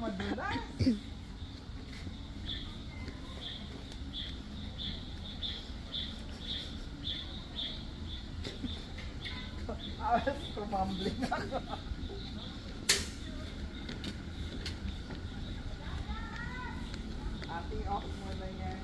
madulas. Alas, kumambling ako. Ate, off mo na yan.